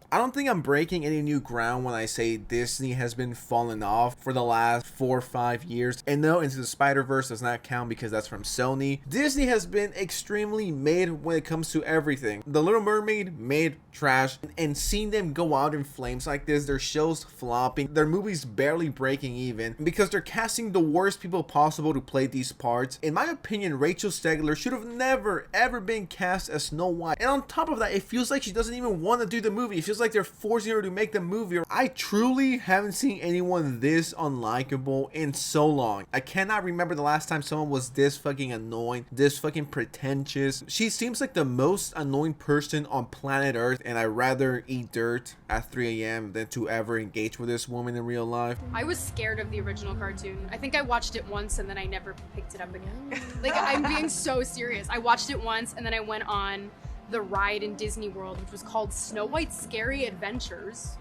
I don't think I'm breaking any new ground when I say Disney has been falling off for the last 4 or 5 years. And no, Into the Spider-Verse does not count because that's from Sony. Disney has been extremely made when it comes to everything. The Little Mermaid made trash, and seeing them go out in flames like this, their shows flopping, their movies barely breaking even because they're casting the worst people possible to play these parts. In my opinion, Rachel Zegler should have never ever been cast as Snow White. And on top of that, it feels like she doesn't even want to do the movie. It feels like they're forcing her to make the movie. I truly haven't seen anyone this unlikable in so long. I cannot remember the last time someone was this fucking annoying, this fucking pretentious. She seems like the most annoying person on planet Earth, and I'd rather eat dirt at 3 a.m. than to ever engage with this woman in real life. I was scared of the original cartoon. I think I watched it once and then I never picked it up again. Like, I'm being so serious. I watched it once and then I went on the ride in Disney World, which was called Snow White's Scary Adventures.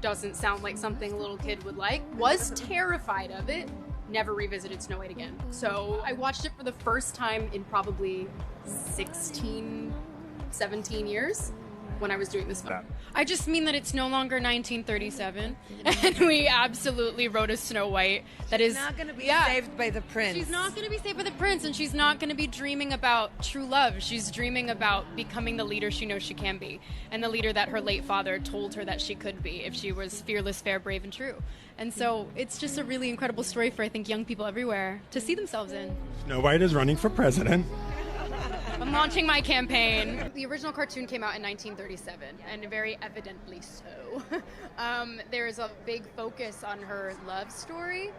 Doesn't sound like something a little kid would like. Was terrified of it. Never revisited Snow White again. So I watched it for the first time in probably 16, 17 years when I was doing this film. I just mean that it's no longer 1937, and we absolutely wrote a Snow White that is not going to be saved by the prince. She's not going to be saved by the prince, and she's not going to be dreaming about true love. She's dreaming about becoming the leader she knows she can be, and the leader that her late father told her that she could be if she was fearless, fair, brave, and true. And so it's just a really incredible story for, I think, young people everywhere to see themselves in. Snow White is running for president. I'm launching my campaign. The original cartoon came out in 1937, and very evidently so. There is a big focus on her love story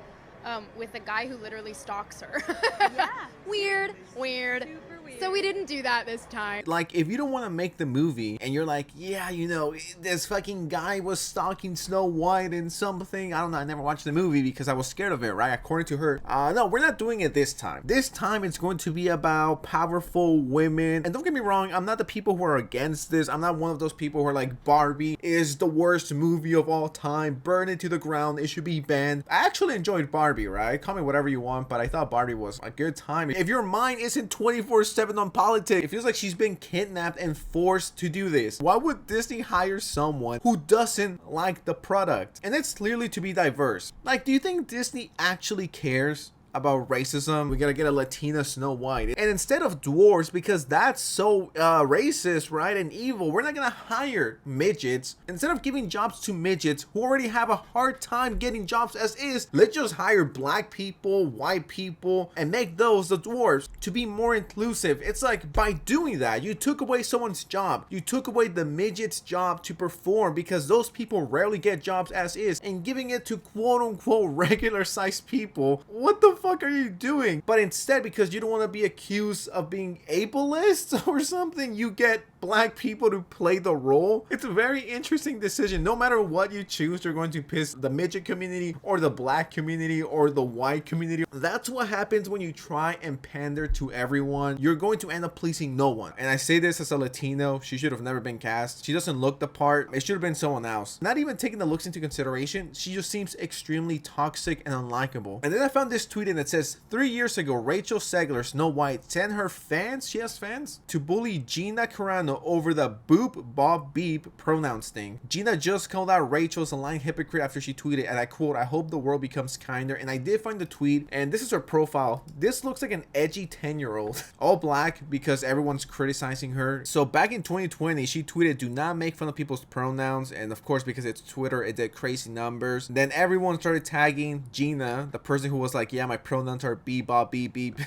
with a guy who literally stalks her. Yeah. Weird. Super weird. So we didn't do that this time. Like, if you don't want to make the movie and you're like, yeah, you know, this fucking guy was stalking Snow White and something, I don't know, I never watched the movie because I was scared of it, right? According to her. No, we're not doing it this time. This time it's going to be about powerful women. And don't get me wrong, I'm not the people who are against this. I'm not one of those people who are like, Barbie is the worst movie of all time. Burn it to the ground. It should be banned. I actually enjoyed Barbie, right? Call me whatever you want, but I thought Barbie was a good time. If your mind isn't 24/7 on politics, it feels like she's been kidnapped and forced to do this. Why would Disney hire someone who doesn't like the product? And it's clearly to be diverse. Like, do you think Disney actually cares about racism? We gotta get a Latina Snow White, and instead of dwarves, because that's so racist, right, and evil, we're not gonna hire midgets. Instead of giving jobs to midgets who already have a hard time getting jobs as is, let's just hire black people, white people, and make those the dwarves to be more inclusive. It's like, by doing that, you took away someone's job. You took away the midget's job to perform, because those people rarely get jobs as is, and giving it to quote unquote regular sized people. What the fuck are you doing? But instead, because you don't want to be accused of being ableist or something, you get black people to play the role. It's a very interesting decision. No matter what you choose, you're going to piss the midget community or the black community or the white community. That's what happens when you try and pander to everyone. You're going to end up pleasing no one. And I say this as a Latino. She should have never been cast. She doesn't look the part. It should have been someone else. Not even taking the looks into consideration, she just seems extremely toxic and unlikable. And then I found this tweet, and it says, 3 years ago, Rachel Zegler, Snow White, sent her fans, she has fans, to bully Gina Carano over the boop, bob, beep pronouns thing. Gina just called out Rachel as a lying hypocrite after she tweeted, and I quote, "I hope the world becomes kinder." And I did find the tweet, and this is her profile. This looks like an edgy 10-year-old. All black because everyone's criticizing her. So back in 2020, she tweeted, "Do not make fun of people's pronouns." And of course, because it's Twitter, it did crazy numbers. Then everyone started tagging Gina, the person who was like, "Yeah, my pronouns are beep, bob, beep, beep."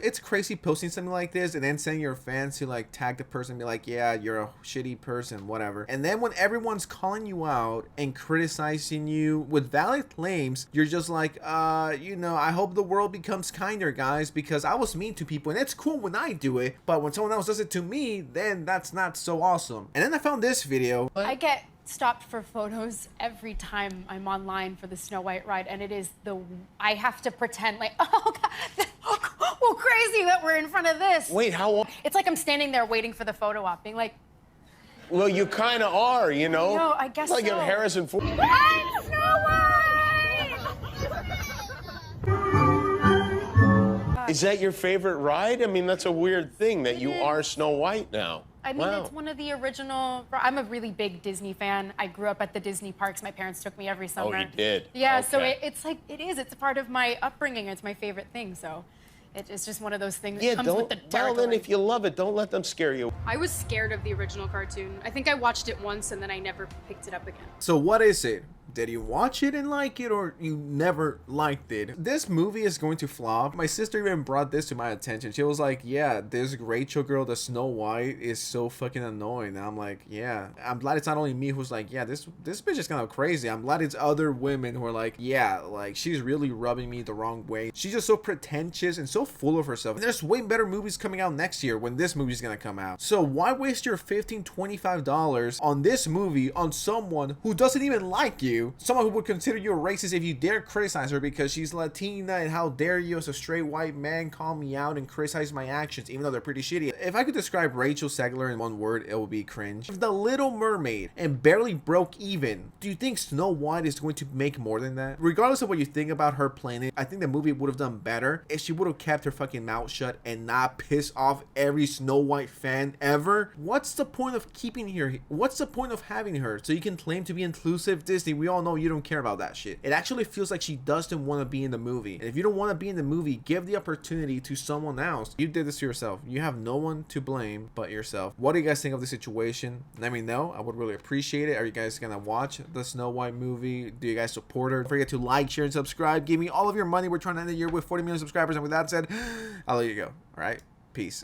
It's crazy posting something like this and then sending your fans to like tag the person and be like, "Yeah, you're a shitty person," whatever. And then when everyone's calling you out and criticizing you with valid claims, you're just like, you know, "I hope the world becomes kinder, guys, because I was mean to people, and it's cool when I do it, but when someone else does it to me, then that's not so awesome." And then I found this video. I get stopped for photos every time I'm online for the Snow White ride, and it is I have to pretend like, oh God, well, crazy that we're in front of this. Wait, how long? It's like I'm standing there waiting for the photo op, being like, well, you kind of are, you know? No, I guess like so. Like Harrison Ford. I'm Snow White! Is that your favorite ride? I mean, that's a weird thing that you are Snow White now. I mean, Wow. it's one of the original. I'm a really big Disney fan. I grew up at the Disney parks. My parents took me every summer. Oh, you did? Yeah, so Okay. it's like, it's a part of my upbringing. It's my favorite thing. So it's just one of those things Yeah, that comes with the territory. well, then if you love it, don't let them scare you. I was scared of the original cartoon. I think I watched it once and then I never picked it up again. So what is it? Did you watch it and like it, or you never liked it? This movie is going to flop. My sister even brought this to my attention. She was like, yeah, this Rachel girl, the Snow White, is so fucking annoying. And I'm like, yeah. I'm glad it's not only me who's like, yeah, this bitch is kind of crazy. I'm glad it's other women who are like, yeah, like, she's really rubbing me the wrong way. She's just so pretentious and so full of herself. And there's way better movies coming out next year when this movie's gonna come out. So why waste your $15, $25 on this movie on someone who doesn't even like you? Someone who would consider you a racist if you dare criticize her because she's Latina, and how dare you as a straight white man call me out and criticize my actions even though they're pretty shitty. If I could describe Rachel Zegler in one word, it would be cringe. If The Little Mermaid and barely broke even, do you think Snow White is going to make more than that? Regardless of what you think about her playing it, I think the movie would have done better if she would have kept her fucking mouth shut and not piss off every Snow White fan ever. What's the point of keeping her? What's the point of having her? So you can claim to be inclusive Disney. We all know you don't care about that shit. It actually feels like she doesn't want to be in the movie. And if you don't want to be in the movie, give the opportunity to someone else. You did this to yourself. You have no one to blame but yourself. What do you guys think of the situation? Let me know. I would really appreciate it. Are you guys gonna watch the Snow White movie? Do you guys support her? Don't forget to like, share, and subscribe. Give me all of your money. We're trying to end the year with 40 million subscribers. And with that said, I'll let you go. All right? Peace.